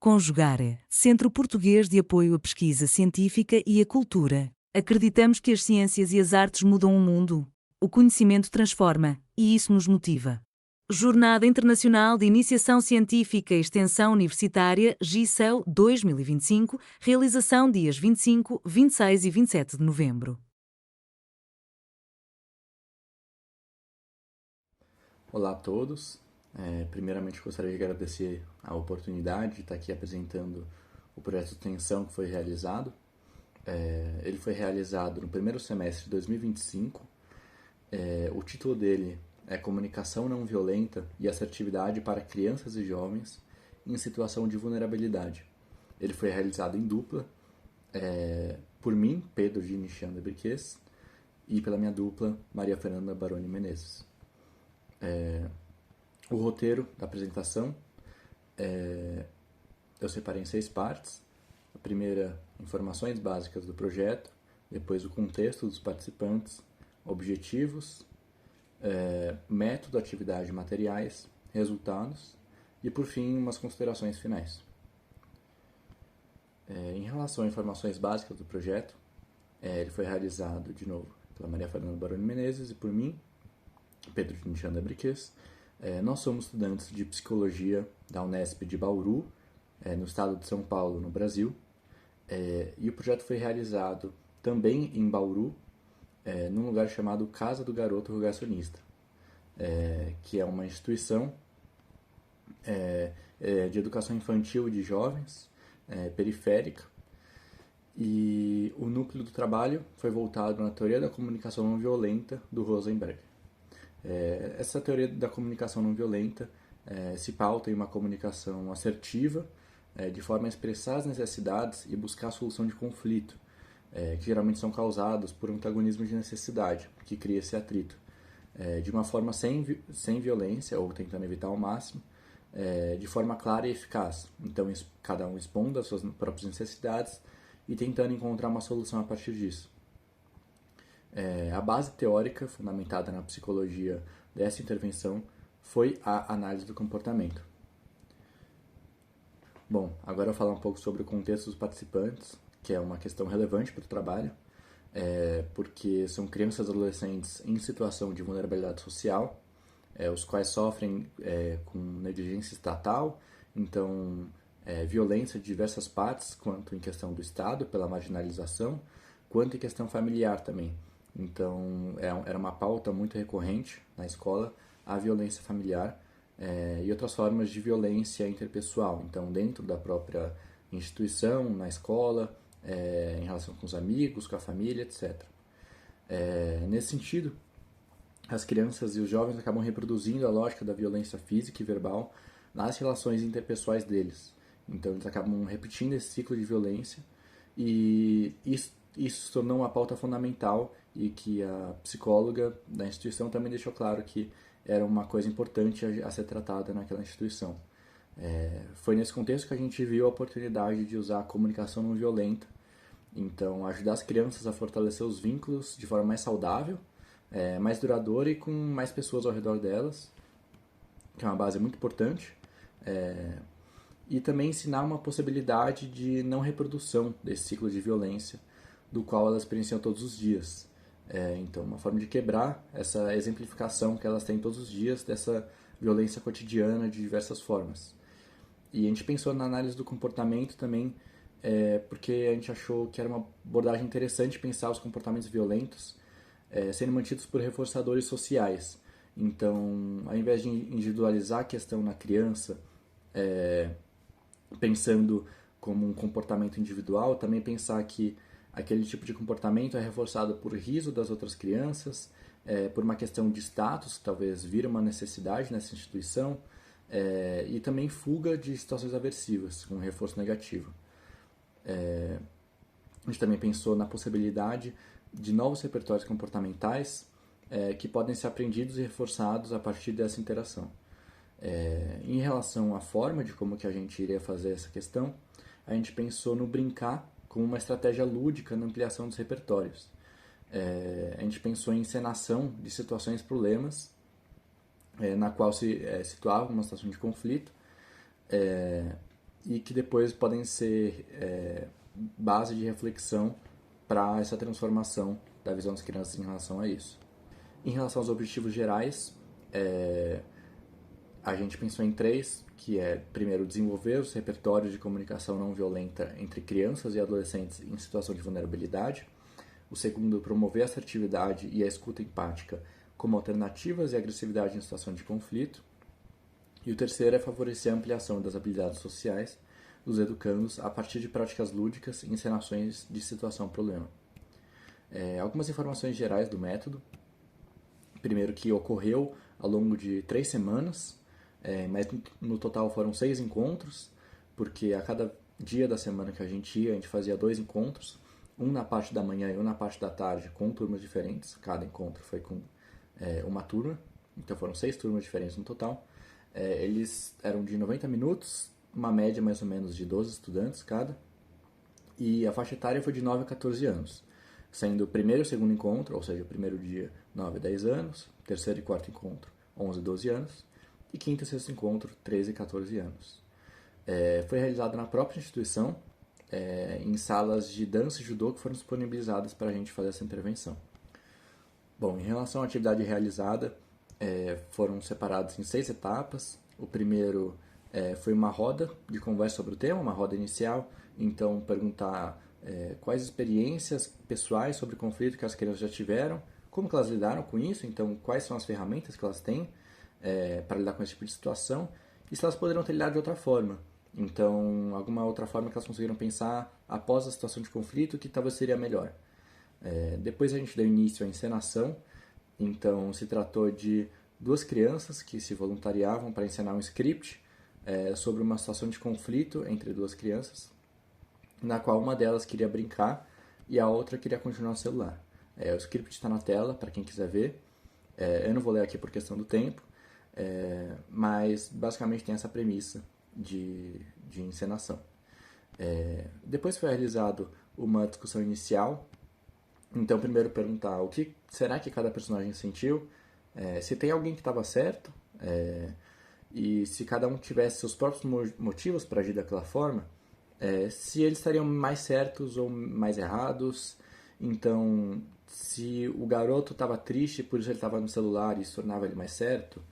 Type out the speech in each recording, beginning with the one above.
Conjugare, Centro Português de Apoio à Pesquisa Científica e à Cultura. Acreditamos que as ciências e as artes mudam o mundo. O conhecimento transforma, e isso nos motiva. Jornada Internacional de Iniciação Científica e Extensão Universitária, GICEU 2025, realização dias 25, 26 e 27 de novembro. Olá a todos. Primeiramente gostaria de agradecer a oportunidade de estar aqui apresentando o projeto de extensão que foi realizado. Ele foi realizado no primeiro semestre de 2025. O título dele é Comunicação Não Violenta e Assertividade para Crianças e Jovens em Situação de Vulnerabilidade. Ele foi realizado em dupla, por mim, Pedro Gini Chanda Briques, e pela minha dupla, Maria Fernanda Baroni Menezes. O roteiro da apresentação eu separei em 6 partes. A primeira, informações básicas do projeto, depois o contexto dos participantes, objetivos, método, atividade e materiais, resultados e, por fim, umas considerações finais. Em relação a informações básicas do projeto, ele foi realizado, de novo, pela Maria Fernanda Baroni Menezes e por mim, Pedro de Nixanda Briques. Nós somos estudantes de Psicologia da Unesp de Bauru, no estado de São Paulo, no Brasil. E o projeto foi realizado também em Bauru, num lugar chamado Casa do Garoto Rogacionista, que é uma instituição de educação infantil e de jovens, periférica. E o núcleo do trabalho foi voltado na teoria da comunicação não violenta do Rosenberg. Essa teoria da comunicação não violenta se pauta em uma comunicação assertiva, de forma a expressar as necessidades e buscar a solução de conflito, que geralmente são causados por um antagonismo de necessidade, que cria esse atrito, de uma forma sem violência, ou tentando evitar ao máximo, de forma clara e eficaz. Então, cada um expondo as suas próprias necessidades e tentando encontrar uma solução a partir disso. A base teórica fundamentada na psicologia dessa intervenção foi a análise do comportamento. Bom, agora eu vou falar um pouco sobre o contexto dos participantes, que é uma questão relevante para o trabalho, porque são crianças e adolescentes em situação de vulnerabilidade social, os quais sofrem com negligência estatal, então violência de diversas partes, quanto em questão do Estado, pela marginalização, quanto em questão familiar também. Então, era uma pauta muito recorrente na escola, a violência familiar e outras formas de violência interpessoal. Então, dentro da própria instituição, na escola, em relação com os amigos, com a família, etc. Nesse sentido, as crianças e os jovens acabam reproduzindo a lógica da violência física e verbal nas relações interpessoais deles. Então, eles acabam repetindo esse ciclo de violência e isso se tornou uma pauta fundamental e que a psicóloga da instituição também deixou claro que era uma coisa importante a ser tratada naquela instituição. Foi nesse contexto que a gente viu a oportunidade de usar a comunicação não violenta, então ajudar as crianças a fortalecer os vínculos de forma mais saudável, mais duradoura e com mais pessoas ao redor delas, que é uma base muito importante, e também ensinar uma possibilidade de não reprodução desse ciclo de violência, do qual elas experienciam todos os dias. Então, uma forma de quebrar essa exemplificação que elas têm todos os dias dessa violência cotidiana de diversas formas. E a gente pensou na análise do comportamento também, porque a gente achou que era uma abordagem interessante pensar os comportamentos violentos sendo mantidos por reforçadores sociais. Então, ao invés de individualizar a questão na criança, pensando como um comportamento individual, também pensar que aquele tipo de comportamento é reforçado por riso das outras crianças, por uma questão de status, que talvez vira uma necessidade nessa instituição, e também fuga de situações aversivas, com um reforço negativo. A gente também pensou na possibilidade de novos repertórios comportamentais que podem ser aprendidos e reforçados a partir dessa interação. Em relação à forma de como que a gente iria fazer essa questão, a gente pensou no brincar como uma estratégia lúdica na ampliação dos repertórios. A gente pensou em encenação de situações problemas, na qual se situava uma situação de conflito, e que depois podem ser base de reflexão para essa transformação da visão das crianças em relação a isso. Em relação aos objetivos gerais, a gente pensou em 3, que é, primeiro, desenvolver os repertórios de comunicação não violenta entre crianças e adolescentes em situação de vulnerabilidade. O segundo, promover a assertividade e a escuta empática como alternativas e agressividade em situação de conflito. E o terceiro é favorecer a ampliação das habilidades sociais dos educandos a partir de práticas lúdicas e encenações de situação-problema. Algumas informações gerais do método. Primeiro, que ocorreu ao longo de 3 semanas, mas no total foram 6 encontros, porque a cada dia da semana que a gente fazia 2 encontros, um na parte da manhã e um na parte da tarde, com turmas diferentes. Cada encontro foi com uma turma, então foram 6 turmas diferentes no total. Eles eram de 90 minutos, uma média mais ou menos de 12 estudantes cada, e a faixa etária foi de 9 a 14 anos, sendo o primeiro e o segundo encontro, ou seja, o primeiro dia 9 a 10 anos, terceiro e quarto encontro 11 a 12 anos, e quinto e sexto encontro 13 a 14 anos. Foi realizado na própria instituição, em salas de dança e judô que foram disponibilizadas para a gente fazer essa intervenção. Bom, em relação à atividade realizada, foram separados em 6 etapas. O primeiro foi uma roda de conversa sobre o tema, uma roda inicial. Então, perguntar quais experiências pessoais sobre conflito que as crianças já tiveram, como que elas lidaram com isso, então quais são as ferramentas que elas têm para lidar com esse tipo de situação e se elas poderiam ter lidado de outra forma. Então, alguma outra forma que elas conseguiram pensar após a situação de conflito que talvez seria melhor. Depois a gente deu início à encenação. Então, se tratou de 2 crianças que se voluntariavam para encenar um script sobre uma situação de conflito entre 2 crianças, na qual uma delas queria brincar e a outra queria continuar no celular. O script está na tela, para quem quiser ver. Eu não vou ler aqui por questão do tempo, mas basicamente tem essa premissa de encenação. Depois foi realizado uma discussão inicial. Então, primeiro perguntar o que será que cada personagem sentiu, se tem alguém que estava certo, e se cada um tivesse seus próprios motivos para agir daquela forma, se eles estariam mais certos ou mais errados. Então, se o garoto estava triste, por isso ele estava no celular e isso tornava ele mais certo,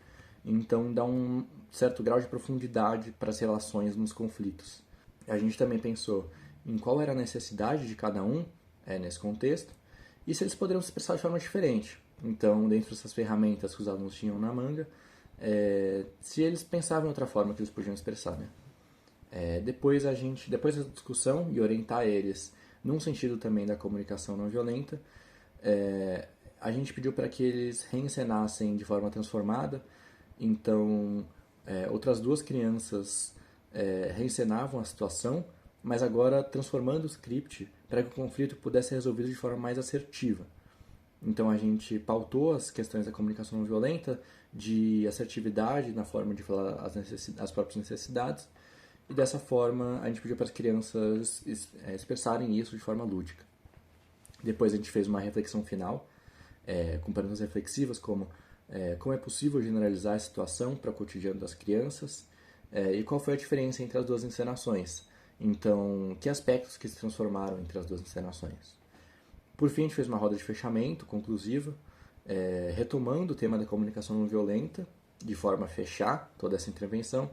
então dá um certo grau de profundidade para as relações nos conflitos. A gente também pensou em qual era a necessidade de cada um nesse contexto e se eles poderiam se expressar de forma diferente. Então, dentro dessas ferramentas que os alunos tinham na manga, se eles pensavam em outra forma que eles podiam expressar, né? Depois da discussão e orientar eles num sentido também da comunicação não violenta, a gente pediu para que eles reencenassem de forma transformada. Então, outras 2 crianças reencenavam a situação, mas agora transformando o script para que o conflito pudesse ser resolvido de forma mais assertiva. Então, a gente pautou as questões da comunicação não violenta, de assertividade na forma de falar as próprias necessidades, e dessa forma a gente pediu para as crianças expressarem isso de forma lúdica. Depois a gente fez uma reflexão final, com perguntas reflexivas como é possível generalizar a situação para o cotidiano das crianças, e qual foi a diferença entre as 2 encenações. Então, que aspectos que se transformaram entre as 2 encenações. Por fim, a gente fez uma roda de fechamento conclusiva, retomando o tema da comunicação não violenta, de forma a fechar toda essa intervenção,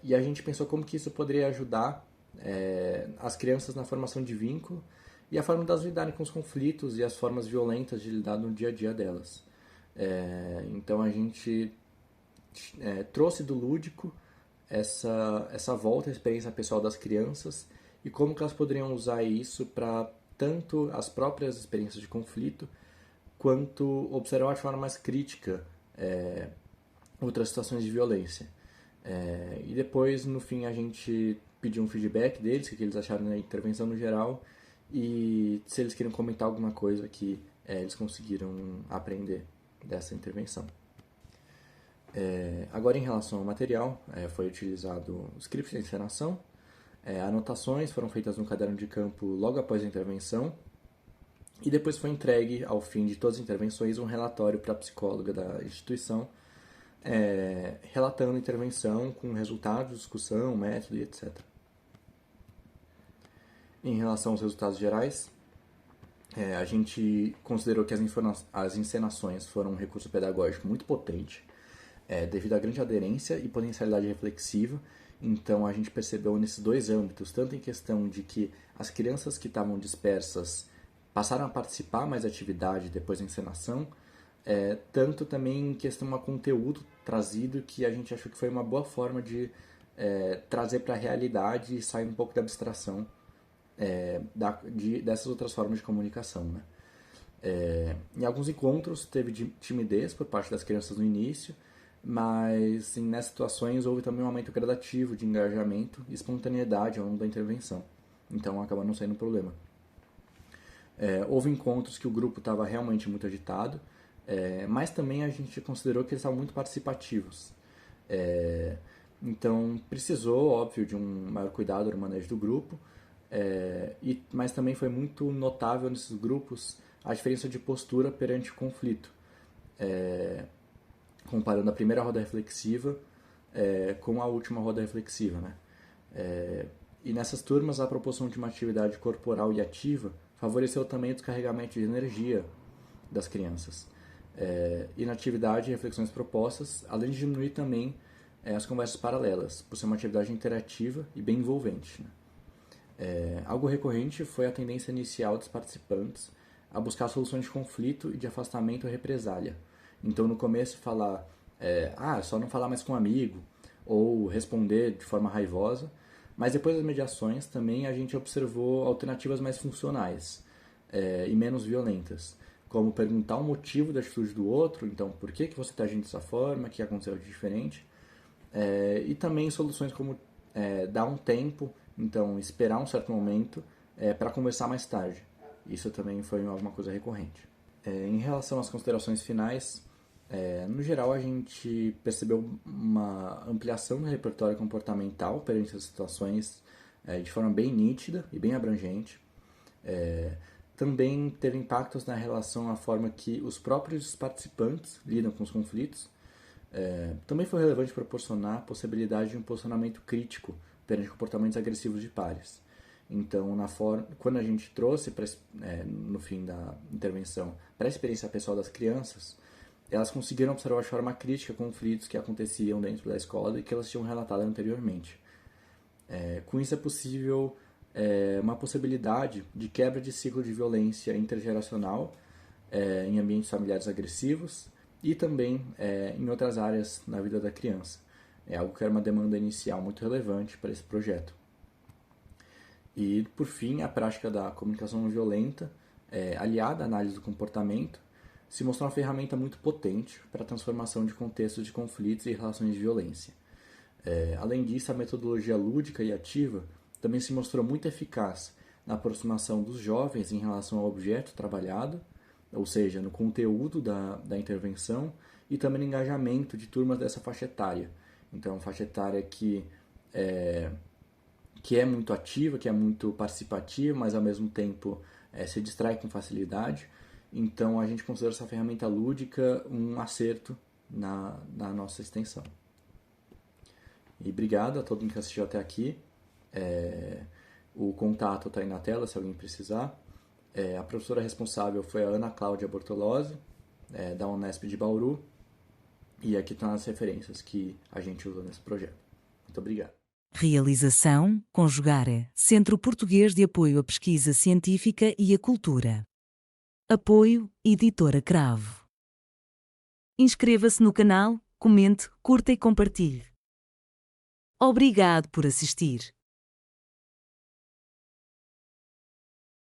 e a gente pensou como que isso poderia ajudar as crianças na formação de vínculo e a forma delas lidarem com os conflitos e as formas violentas de lidar no dia a dia delas. Então a gente trouxe do lúdico essa volta à experiência pessoal das crianças e como que elas poderiam usar isso para tanto as próprias experiências de conflito quanto observar de forma mais crítica outras situações de violência. E depois, no fim, a gente pediu um feedback deles, o que eles acharam da intervenção no geral e se eles queriam comentar alguma coisa que eles conseguiram aprender dessa intervenção. Agora, em relação ao material, foi utilizado o script de encenação, anotações foram feitas no caderno de campo logo após a intervenção e depois foi entregue, ao fim de todas as intervenções, um relatório para a psicóloga da instituição, relatando a intervenção com resultados, discussão, método e etc. Em relação aos resultados gerais, a gente considerou que as encenações foram um recurso pedagógico muito potente, devido à grande aderência e potencialidade reflexiva. Então a gente percebeu nesses dois âmbitos, tanto em questão de que as crianças que estavam dispersas passaram a participar mais da atividade depois da encenação, tanto também em questão a conteúdo trazido, que a gente achou que foi uma boa forma de trazer para a realidade e sair um pouco da abstração dessas outras formas de comunicação, né? Em alguns encontros teve timidez por parte das crianças no início, mas nessas situações houve também um aumento gradativo de engajamento e espontaneidade ao longo da intervenção. Então acaba não sendo um problema. Houve encontros que o grupo estava realmente muito agitado, mas também a gente considerou que eles estavam muito participativos. Então precisou, óbvio, de um maior cuidado no manejo do grupo, mas também foi muito notável nesses grupos a diferença de postura perante o conflito, comparando a primeira roda reflexiva com a última roda reflexiva, né? E nessas turmas a proporção de uma atividade corporal e ativa favoreceu também o descarregamento de energia das crianças. E na atividade e reflexões propostas, além de diminuir também as conversas paralelas, por ser uma atividade interativa e bem envolvente, né? Algo recorrente foi a tendência inicial dos participantes a buscar soluções de conflito e de afastamento ou represália. Então, no começo, falar, só não falar mais com um amigo, ou responder de forma raivosa, mas depois das mediações também a gente observou alternativas mais funcionais e menos violentas, como perguntar o motivo da atitude do outro, então, por que você está agindo dessa forma, o que aconteceu de diferente, e também soluções como dar um tempo, então esperar um certo momento para conversar mais tarde. Isso também foi alguma coisa recorrente. Em relação às considerações finais, no geral a gente percebeu uma ampliação do repertório comportamental perante essas situações de forma bem nítida e bem abrangente. Também teve impactos na relação à forma que os próprios participantes lidam com os conflitos. Também foi relevante proporcionar a possibilidade de um posicionamento crítico perante comportamentos agressivos de pares. Então, quando a gente trouxe, no fim da intervenção, para a experiência pessoal das crianças, elas conseguiram observar de forma crítica conflitos que aconteciam dentro da escola e que elas tinham relatado anteriormente. Com isso é possível uma possibilidade de quebra de ciclo de violência intergeracional em ambientes familiares agressivos e também em outras áreas na vida da criança. É algo que era uma demanda inicial muito relevante para esse projeto. E, por fim, a prática da comunicação não violenta, aliada à análise do comportamento, se mostrou uma ferramenta muito potente para a transformação de contextos de conflitos e relações de violência. Além disso, a metodologia lúdica e ativa também se mostrou muito eficaz na aproximação dos jovens em relação ao objeto trabalhado, ou seja, no conteúdo da intervenção, e também no engajamento de turmas dessa faixa etária. Então, faixa etária que é muito ativa, que é muito participativa, mas ao mesmo tempo se distrai com facilidade. Então a gente considera essa ferramenta lúdica um acerto na nossa extensão. E obrigado a todo mundo que assistiu até aqui. O contato está aí na tela se alguém precisar. A professora responsável foi a Ana Cláudia Bortolozzi, da Unesp de Bauru. E aqui estão as referências que a gente usa nesse projeto. Muito obrigado. Realização, Conjugare, Centro Português de Apoio à Pesquisa Científica e à Cultura. Apoio, Editora Cravo. Inscreva-se no canal, comente, curta e compartilhe. Obrigado por assistir.